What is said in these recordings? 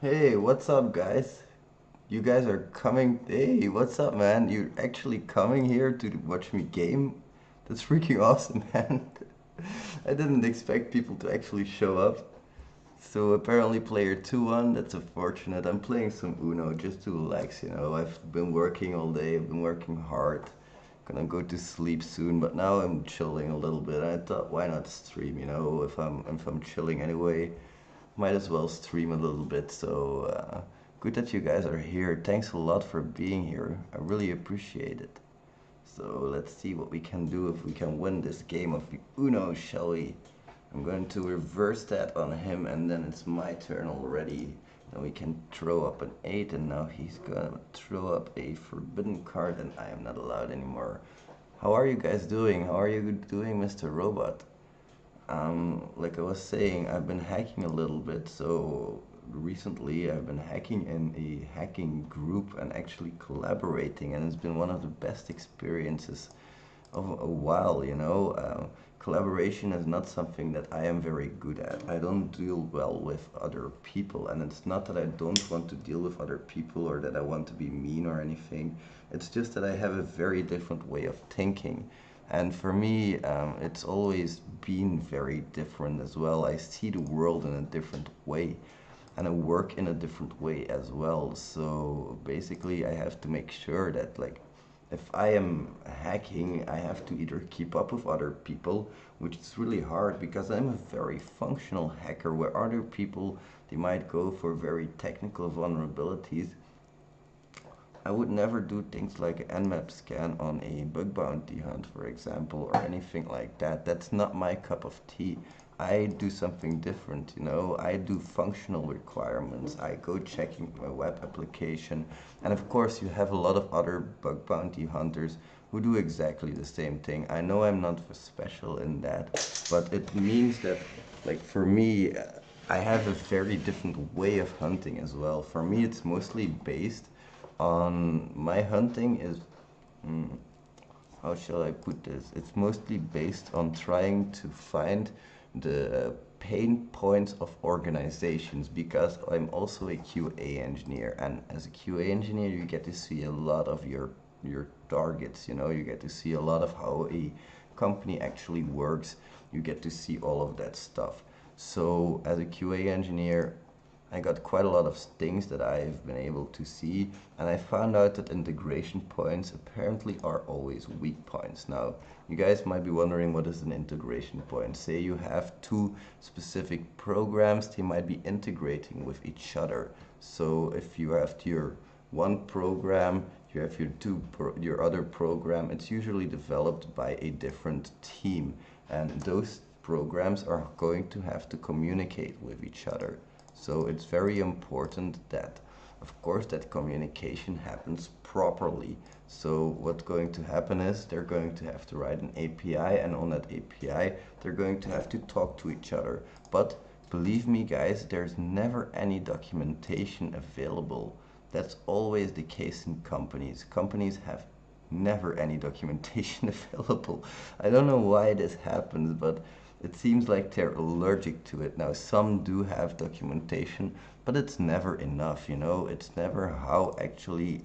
Hey, what's up, guys? You guys are coming. Hey, what's up, man? You're actually coming here to watch me game? That's freaking awesome, man. I didn't expect people to actually show up. So apparently player 2-1, that's unfortunate. I'm playing some Uno just to relax, you know. I've been working all day, I've been working hard. Gonna go to sleep soon, but now I'm chilling a little bit. I thought why not stream, you know, if I'm chilling anyway. Might as well stream a little bit. So good that you guys are here. Thanks a lot for being here. I really appreciate it. So let's see what we can do if we can win this game of Uno, shall we? I'm going to reverse that on him and then it's my turn already. Then we can throw up an 8 and now he's gonna throw up a forbidden card and I am not allowed anymore. How are you guys doing? How are you doing, Mr. Robot? Like I was saying, I've been hacking a little bit, so recently I've been hacking in a hacking group and actually collaborating, and it's been one of the best experiences of a while, you know. Collaboration is not something that I am very good at. I don't deal well with other people, and it's not that I don't want to deal with other people or that I want to be mean or anything. It's just that I have a very different way of thinking. And for me, it's always been very different as well. I see the world in a different way and I work in a different way as well. So basically, I have to make sure that, like, if I am hacking, I have to either keep up with other people, which is really hard because I'm a very functional hacker, where other people they might go for very technical vulnerabilities. I would never do things like an Nmap scan on a bug bounty hunt, for example, or anything like that. That's not my cup of tea. I do something different, you know. I do functional requirements. I go checking my web application. And of course, you have a lot of other bug bounty hunters who do exactly the same thing. I know I'm not special in that, but it means that, like, for me, I have a very different way of hunting as well. For me, it's mostly based on my hunting is, mm, how shall I put this? It's mostly based on trying to find the pain points of organizations because I'm also a QA engineer, and as a QA engineer you get to see a lot of your targets, you know, you get to see a lot of how a company actually works. You get to see all of that stuff. So as a QA engineer, I got quite a lot of things that I've been able to see, and I found out that integration points apparently are always weak points. Now, you guys might be wondering what is an integration point. Say you have two specific programs, they might be integrating with each other. So if you have your one program, you have your other program, it's usually developed by a different team, and those programs are going to have to communicate with each other. So it's very important that, of course, that communication happens properly. So what's going to happen is they're going to have to write an API, and on that API, they're going to have to talk to each other. But believe me, guys, there's never any documentation available. That's always the case in companies. Companies have never any documentation available. I don't know why this happens, but it seems like they're allergic to it. Now, some do have documentation, but it's never enough, you know? It's never how actually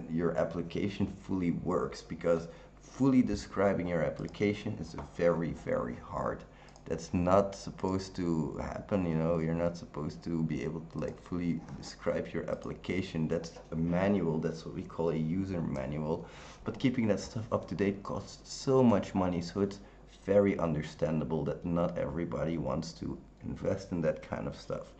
your application fully works, because fully describing your application is very, very hard. That's not supposed to happen, you know. You're not supposed to be able to like fully describe your application. That's a manual. That's what we call a user manual. But keeping that stuff up to date costs so much money, so it's very understandable that not everybody wants to invest in that kind of stuff.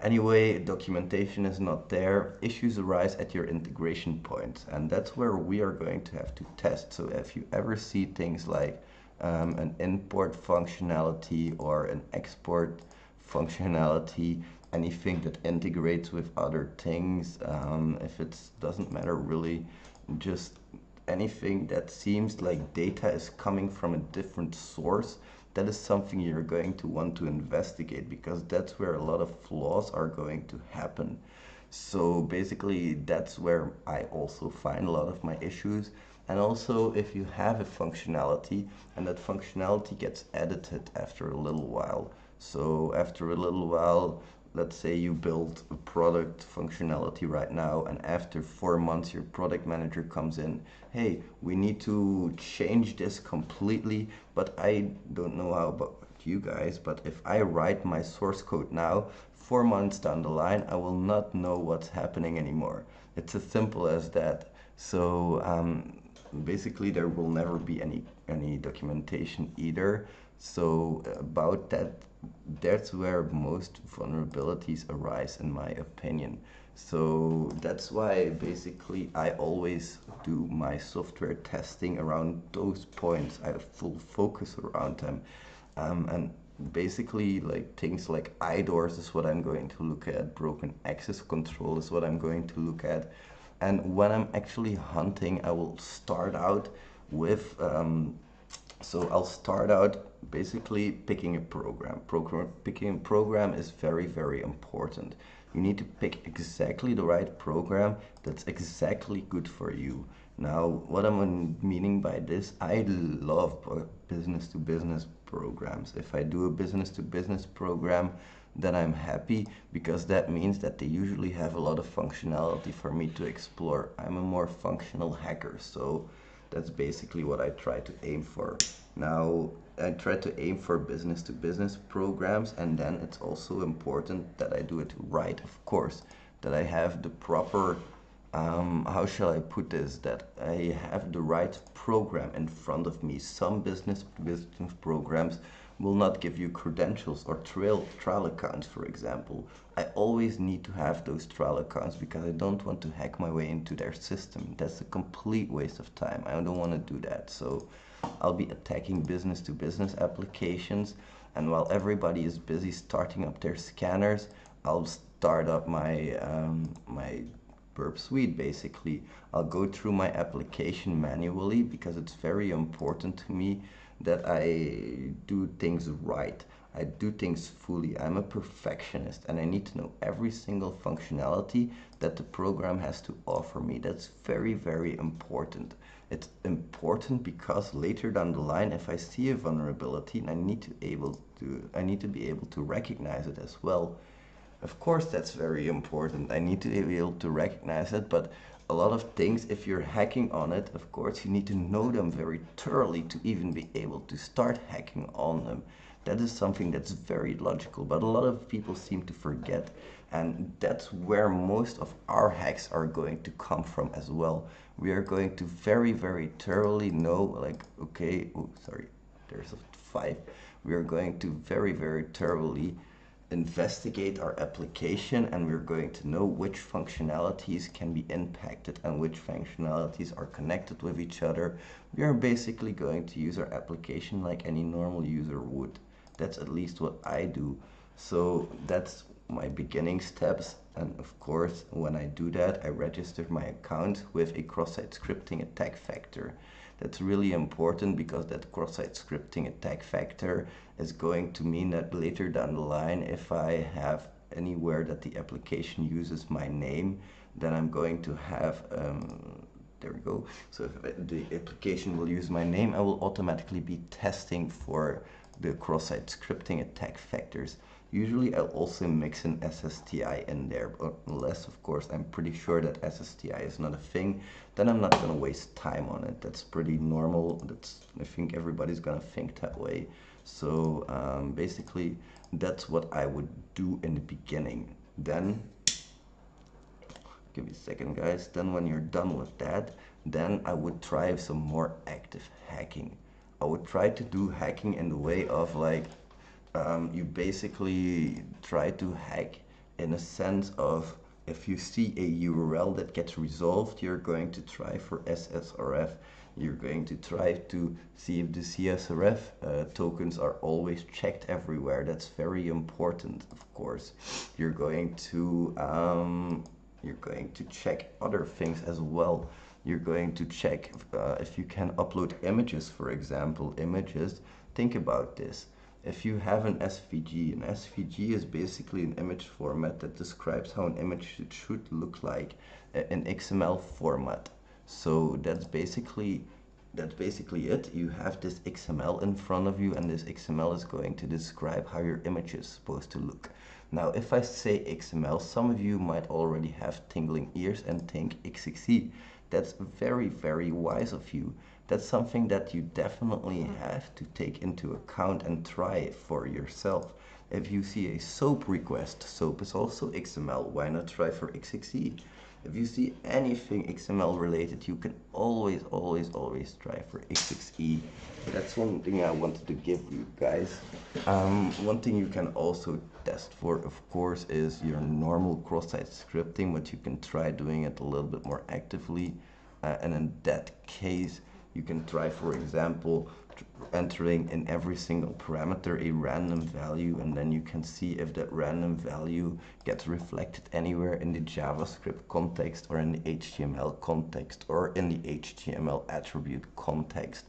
Anyway, documentation is not there. Issues arise at your integration point, and that's where we are going to have to test. So if you ever see things like an import functionality or an export functionality, anything that integrates with other things, if it doesn't matter really, just anything that seems like data is coming from a different source, that is something you're going to want to investigate, because that's where a lot of flaws are going to happen. So basically, that's where I also find a lot of my issues. And also, if you have a functionality and that functionality gets edited after a little while. So after a little while, let's say you build a product functionality right now, and after 4 months your product manager comes in, hey, we need to change this completely, but I don't know how about you guys, but if I write my source code now, 4 months down the line, I will not know what's happening anymore. It's as simple as that. So basically, there will never be any documentation either. So about that, that's where most vulnerabilities arise, in my opinion. So that's why basically I always do my software testing around those points. I have full focus around them. And basically, like things like IDORs is what I'm going to look at, broken access control is what I'm going to look at. And when I'm actually hunting, I will start out with so I'll start out basically picking a program. Picking a program is very, very important. You need to pick exactly the right program that's exactly good for you. Now, what I'm meaning by this, I love business to business programs. If I do a business to business program, then I'm happy because that means that they usually have a lot of functionality for me to explore. I'm a more functional hacker, so that's basically what I try to aim for. Now, I try to aim for business to business programs, and then it's also important that I do it right, of course, that I have the proper, how shall I put this, that I have the right program in front of me. Some business to business programs will not give you credentials or trial accounts, for example. I always need to have those trial accounts because I don't want to hack my way into their system. That's a complete waste of time. I don't want to do that. So I'll be attacking business to business applications, and while everybody is busy starting up their scanners, I'll start up my Burp Suite. Basically, I'll go through my application manually because it's very important to me that I do things right. I do things fully. I'm a perfectionist and I need to know every single functionality that the program has to offer me. That's very, very important. It's important because later down the line, if I see a vulnerability, I need to be able to recognize it as well. Of course, that's very important. I need to be able to recognize it, but a lot of things, if you're hacking on it, of course, you need to know them very thoroughly to even be able to start hacking on them. That is something that's very logical, but a lot of people seem to forget. And that's where most of our hacks are going to come from as well. We are going to very, very thoroughly know, like, okay, oh, sorry, there's a 5. We are going to very, very thoroughly investigate our application, and we're going to know which functionalities can be impacted and which functionalities are connected with each other. We are basically going to use our application like any normal user would. That's at least what I do. So that's my beginning steps, and of course when I do that, I register my account with a cross-site scripting attack vector. That's really important because that cross-site scripting attack vector is going to mean that later down the line, if I have anywhere that the application uses my name, then I'm going to have, there we go. So if the application will use my name, I will automatically be testing for the cross-site scripting attack vectors. Usually I'll also mix an SSTI in there, but unless, of course, I'm pretty sure that SSTI is not a thing, then I'm not going to waste time on it. That's pretty normal. I think everybody's going to think that way. So basically, that's what I would do in the beginning. Then, give me a second, guys. Then when you're done with that, then I would try some more active hacking. I would try to do hacking in the way of like, you basically try to hack in a sense of, if you see a URL that gets resolved, you're going to try for SSRF. You're going to try to see if the CSRF tokens are always checked everywhere. That's very important, of course. You're going to check other things as well. You're going to check if you can upload images, for example. Images, think about this. If you have an SVG is basically an image format that describes how an image should look like in XML format. So that's basically it. You have this XML in front of you, and this XML is going to describe how your image is supposed to look. Now, if I say XML, some of you might already have tingling ears and think XXE. That's very, very wise of you. That's something that you definitely have to take into account and try it for yourself. If you see a SOAP request, SOAP is also XML, why not try for XXE? If you see anything XML related, you can always, always, always try for XXE. That's one thing I wanted to give you guys. One thing you can also test for, of course, is your normal cross-site scripting, but you can try doing it a little bit more actively. And in that case, you can try, for example, entering in every single parameter a random value, and then you can see if that random value gets reflected anywhere in the JavaScript context or in the HTML context or in the HTML attribute context.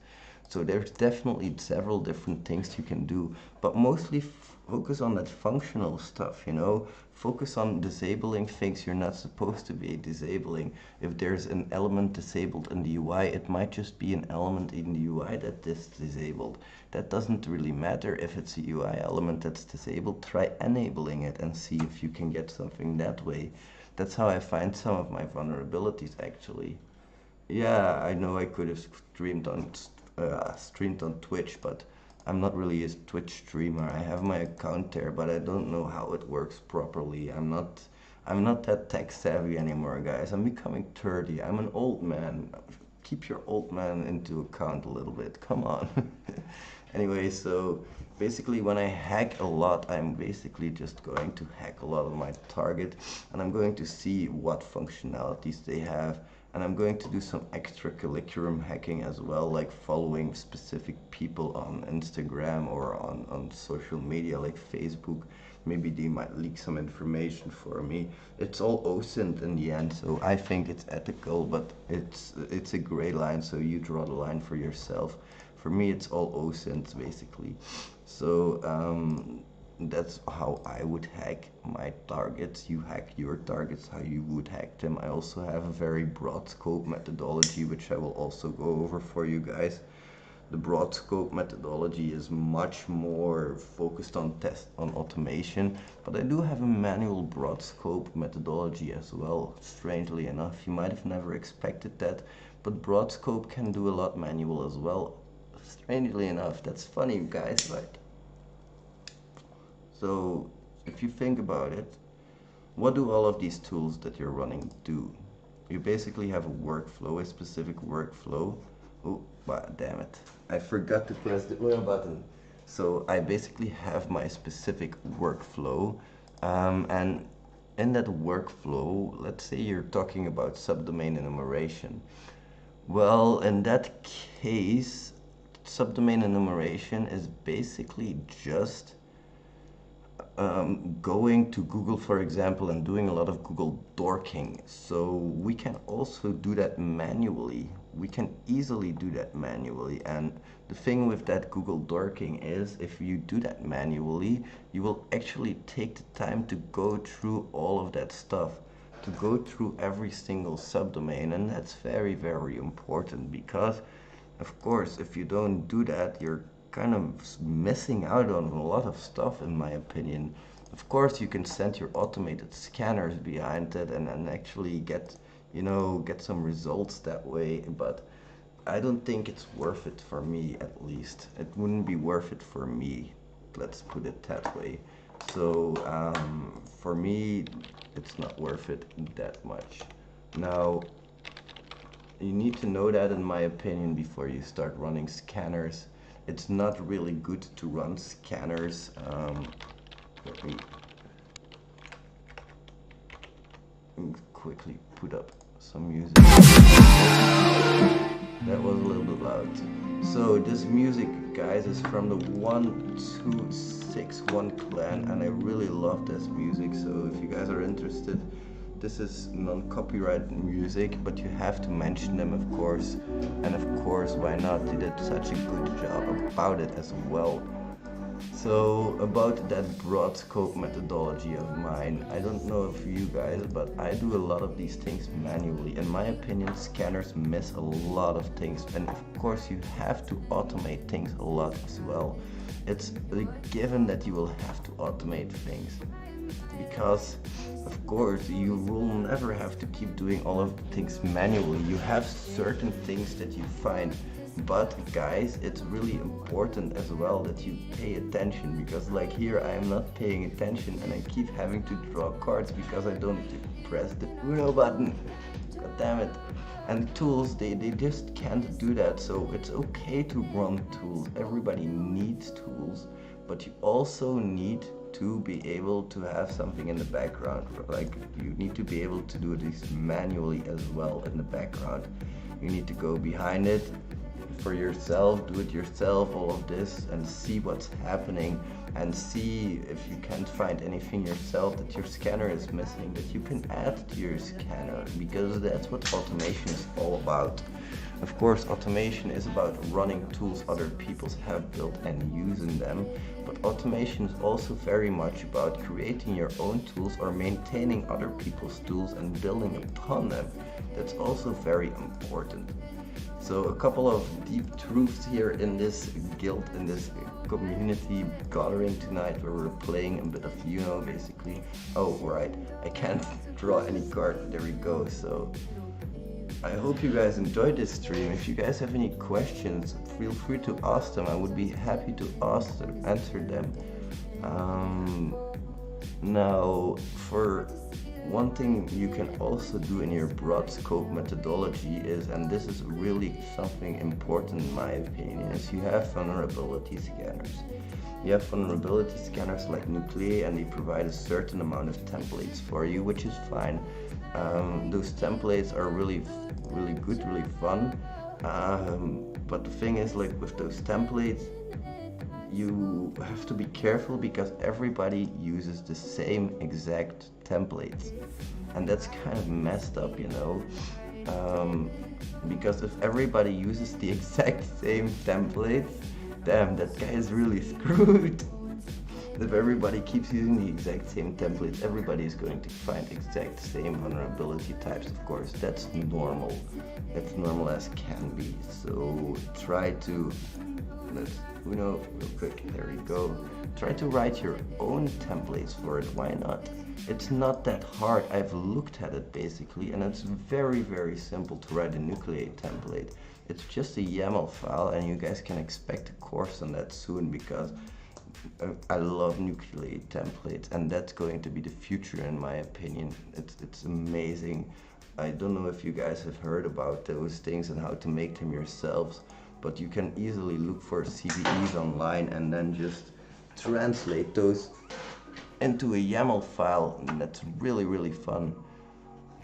So there's definitely several different things you can do, but mostly focus on that functional stuff, you know? Focus on disabling things you're not supposed to be disabling. If there's an element disabled in the UI, it might just be an element in the UI that is disabled. That doesn't really matter. If it's a UI element that's disabled, try enabling it and see if you can get something that way. That's how I find some of my vulnerabilities, actually. Yeah, I know I could have streamed on Twitch, but I'm not really a Twitch streamer. I have my account there, but I don't know how it works properly. I'm not that tech savvy anymore, guys. I'm becoming 30. I'm an old man. Keep your old man into account a little bit. Come on. Anyway, so basically when I hack a lot, I'm basically just going to hack a lot of my target, and I'm going to see what functionalities they have. And I'm going to do some extracurricular hacking as well, like following specific people on Instagram or on social media like Facebook. Maybe they might leak some information for me. It's all OSINT in the end, so I think it's ethical, but it's a gray line, so you draw the line for yourself. For me, it's all OSINT basically. So that's how I would hack my targets. You hack your targets how you would hack them. I also have a very broad scope methodology, which I will also go over for you guys. The broad scope methodology is much more focused on automation, but I do have a manual broad scope methodology as well. Strangely enough, you might have never expected that, but broad scope can do a lot manual as well. Strangely enough, that's funny, guys, right? So if you think about it, what do all of these tools that you're running do? You basically have a workflow, a specific workflow. Oh, damn it. I forgot to press the oil button. So I basically have my specific workflow. And in that workflow, let's say you're talking about subdomain enumeration. Well, in that case, subdomain enumeration is basically just going to Google, for example, and doing a lot of Google dorking. So we can also do that manually. We can easily do that manually. And the thing with that Google dorking is, if you do that manually, you will actually take the time to go through all of that stuff, to go through every single subdomain. And that's very, very important, because of course, if you don't do that, you're kind of missing out on a lot of stuff, in my opinion. Of course, you can send your automated scanners behind it and actually get, you know, get some results that way, but I don't think it's worth it for me, at least. It wouldn't be worth it for me, let's put it that way. So for me, it's not worth it that much. Now, you need to know that, in my opinion, before you start running scanners. It's not really good to run scanners. Let me quickly put up some music. That was a little bit loud. So this music, guys, is from the 1261 clan, and I really love this music. So if you guys are interested, this is non-copyrighted music, but you have to mention them, of course. And of course, why not? They did such a good job about it as well. So about that broad scope methodology of mine, I don't know if you guys, but I do a lot of these things manually. In my opinion, scanners miss a lot of things, and of course you have to automate things a lot as well. It's a given that you will have to automate things. because of course you will never have to keep doing all of the things manually. You have certain things that you find, but guys, it's really important as well that you pay attention, because like here I am not paying attention and I keep having to draw cards because I don't press the Uno button. God damn it. And tools, they just can't do that. So it's okay to run tools. Everybody needs tools, but you also need to be able to have something in the background. Like you need to be able to do this manually as well in the background. You need to go behind it for yourself, do it yourself, all of this, and see what's happening, and see if you can't find anything yourself that your scanner is missing, that you can add to your scanner, because that's what automation is all about. Of course, automation is about running tools other people have built and using them, but automation is also very much about creating your own tools or maintaining other people's tools and building upon them. That's also very important. So a couple of deep truths here in this guild, in this community gathering tonight, where we're playing a bit of Uno basically. Oh right, I can't draw any card, there we go. So I hope you guys enjoyed this stream. If you guys have any questions, feel free to ask them. I would be happy to answer them. Now, for one thing you can also do in your broad scope methodology is, and this is really something important in my opinion, is you have vulnerability scanners. You have vulnerability scanners like Nuclei, and they provide a certain amount of templates for you, which is fine. Those templates are really good, really fun. But the thing is, like with those templates, you have to be careful because everybody uses the same exact templates, and that's kind of messed up, you know. Because if everybody uses the exact same templates, damn, that guy is really screwed. If everybody keeps using the exact same templates, everybody is going to find exact same vulnerability types. Of course, that's normal. That's normal as can be. So try to, let's Uno real quick, there we go. Try to write your own templates for it, why not? It's not that hard. I've looked at it basically, and it's very simple to write a Nuclei template. It's just a YAML file, and you guys can expect a course on that soon, because I love Nuclei templates, and that's going to be the future in my opinion. It's amazing. I don't know if you guys have heard about those things and how to make them yourselves, but you can easily look for CVEs online and then just translate those into a YAML file, and that's really fun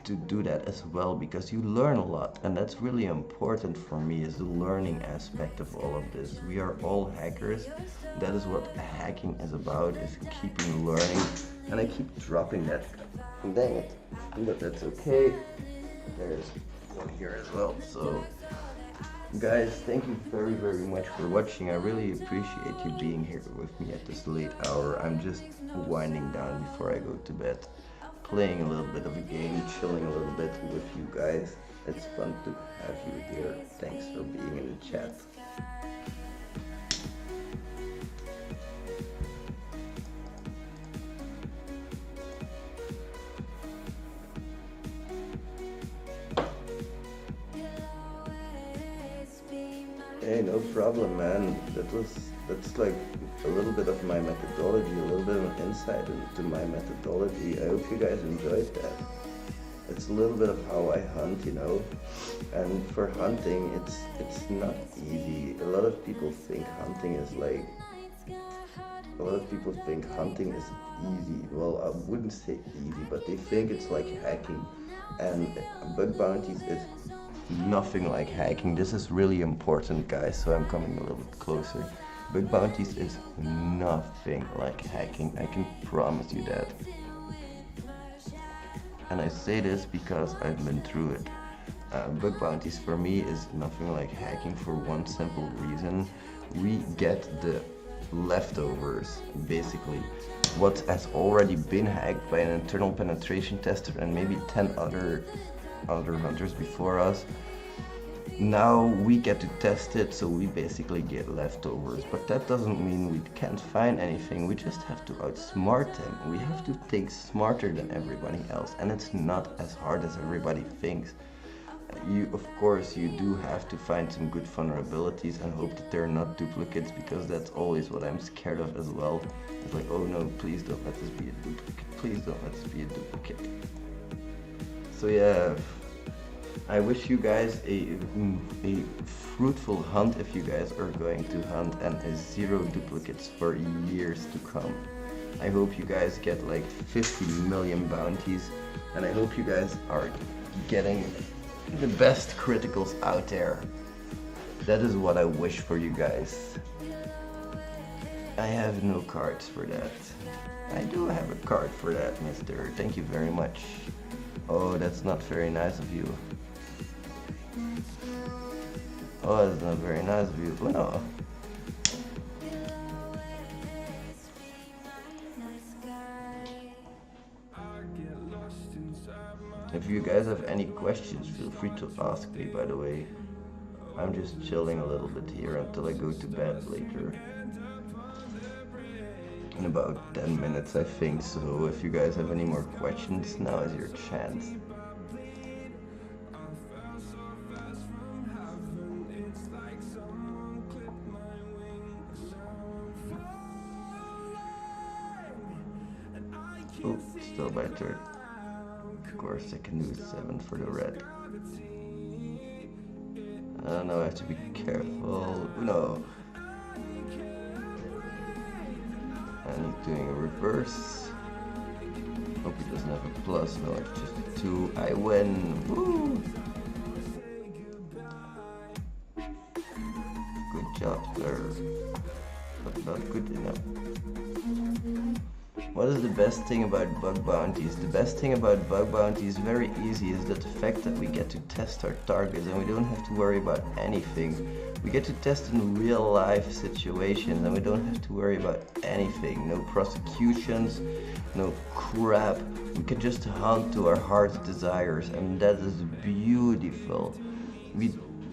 to do that as well, because you learn a lot, and that's really important for me, is the learning aspect of all of this. We are all hackers. That is what hacking is about, is keeping learning. And I keep dropping that. Dang it. But that's okay. There's one here as well. So guys, thank you very much for watching. I really appreciate you being here with me at this late hour. I'm just winding down before I go to bed, playing a little bit of a game, chilling a little bit with you guys. It's fun to have you here. Thanks for being in the chat. Hey, no problem, man. That's like a little bit of my methodology, a little bit of an insight into my methodology. I hope you guys enjoyed that. It's a little bit of how I hunt, you know. And for hunting, it's not easy. A lot of people think hunting is easy. Well, I wouldn't say easy, but they think it's like hacking. And Bug Bounties is nothing like hacking. This is really important, guys, so I'm coming a little bit closer. Bug Bounties is nothing like hacking, I can promise you that. And I say this because I've been through it. Bug Bounties for me is nothing like hacking for one simple reason. We get the leftovers, basically. What has already been hacked by an internal penetration tester and maybe 10 other hunters before us. now we get to test it, so we basically get leftovers. But that doesn't mean we can't find anything. We just have to outsmart them. We have to think smarter than everybody else, and it's not as hard as everybody thinks. Of course, you do have to find some good vulnerabilities and hope that they're not duplicates, because that's always what I'm scared of as well. It's like, oh no, please don't let this be a duplicate. Please don't let this be a duplicate. So yeah, I wish you guys a fruitful hunt if you guys are going to hunt, and a 0 duplicates for years to come. I hope you guys get like 50 million bounties, and I hope you guys are getting the best criticals out there. That is what I wish for you guys. I have no cards for that. I do have a card for that, mister. Thank you very much. Oh, that's not very nice of you. Oh, that's not very nice of you. Oh, no. If you guys have any questions, feel free to ask me, by the way. I'm just chilling a little bit here until I go to bed later. In about 10 minutes, I think. So if you guys have any more questions, now is your chance. Oh, still by third. Of course, I can do 7 for the red. Now I have to be careful. No. And he's doing a reverse. Hope he doesn't have a plus. No, it's just a 2. I win. Woo! Good job, sir. But not good enough. What is the best thing about Bug Bounties? The best thing about Bug Bounties, very easy, is that the fact that we get to test our targets and we don't have to worry about anything. We get to test in real life situations and we don't have to worry about anything. No prosecutions, no crap. We can just hunt to our heart's desires, and that is beautiful.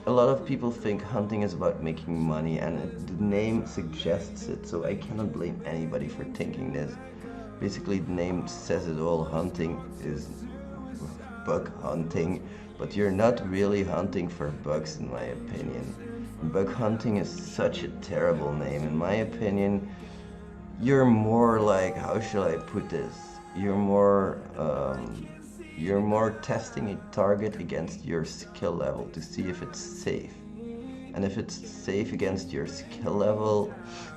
A lot of people think hunting is about making money, and the name suggests it, so I cannot blame anybody for thinking this. Basically, the name says it all. Hunting is bug hunting, but you're not really hunting for bugs, in my opinion. Bug hunting is such a terrible name. In my opinion, you're more like, how shall I put this? You're more testing a target against your skill level to see if it's safe. And if it's safe against your skill level,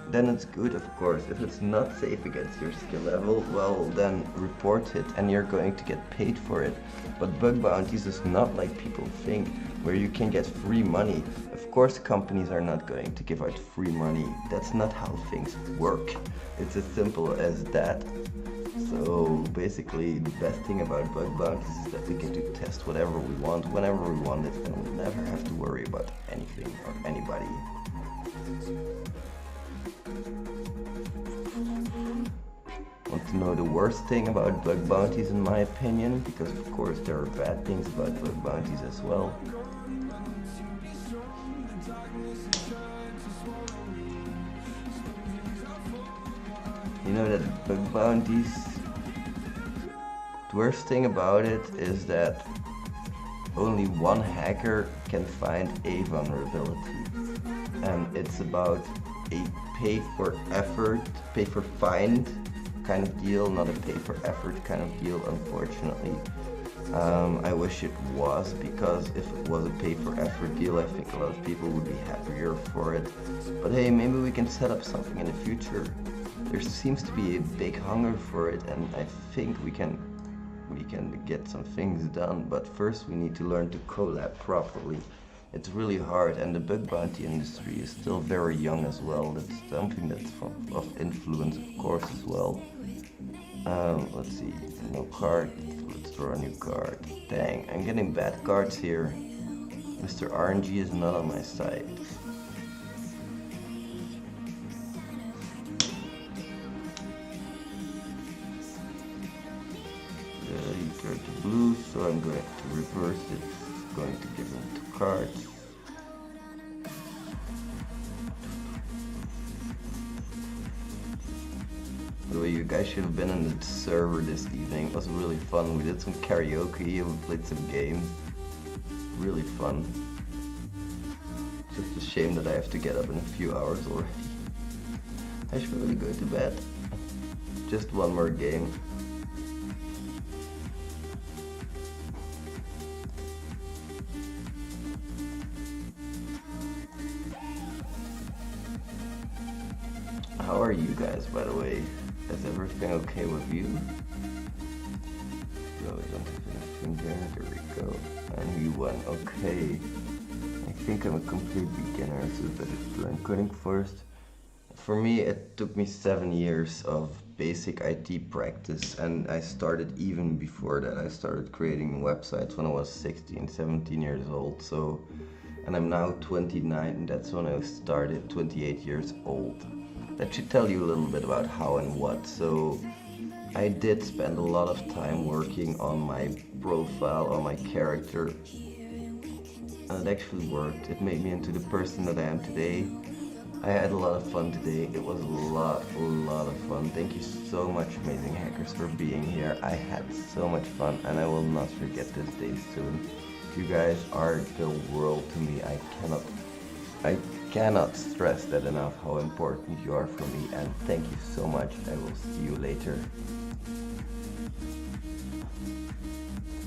then it's good, of course. If it's not safe against your skill level, well, then report it and you're going to get paid for it. But Bug Bounties is not like people think, where you can get free money. Of course, companies are not going to give out free money. That's not how things work. It's as simple as that. So basically, the best thing about Bug Bounties is that we get to test whatever we want, whenever we want it, and we never have to worry about anything or anybody. Want to know the worst thing about Bug Bounties, in my opinion? Because of course there are bad things about Bug Bounties as well. You know that Bug Bounties, the worst thing about it is that only one hacker can find a vulnerability. And it's about a pay for effort, pay for find kind of deal, not a pay for effort kind of deal, unfortunately. I wish it was, because if it was a pay for effort deal, I think a lot of people would be happier for it. But hey, maybe we can set up something in the future. There seems to be a big hunger for it, and I think we can get some things done. But first we need to learn to collab properly. It's really hard, and the bug bounty industry is still very young as well. That's something that's of influence, of course, as well. Let's see, no card. Let's draw a new card. Dang, I'm getting bad cards here. Mr. RNG is not on my side. He turned to blue, so I'm going to reverse it. Going to give him 2 cards. guys should have been in the server this evening. It was really fun. We did some karaoke and we played some games. Really fun. Just a shame that I have to get up in a few hours already. I should really go to bed. Just one more game. How are you guys, by the way? Is everything okay with you? No, we don't have anything there. There we go. And you won. Okay. I think I'm a complete beginner, so better learn coding first. For me, it took me 7 years of basic IT practice, and I started even before that. I started creating websites when I was 16, 17 years old. So, and I'm now 29, and that's when I started, 28 years old. That should tell you a little bit about how and what. So I did spend a lot of time working on my profile, on my character, and it actually worked. It made me into the person that I am today. I had a lot of fun today. It was a lot of fun. Thank you so much, amazing hackers, for being here. I had so much fun, and I will not forget this day soon. You guys are the world to me. I cannot stress that enough, how important you are for me, and thank you so much. I will see you later.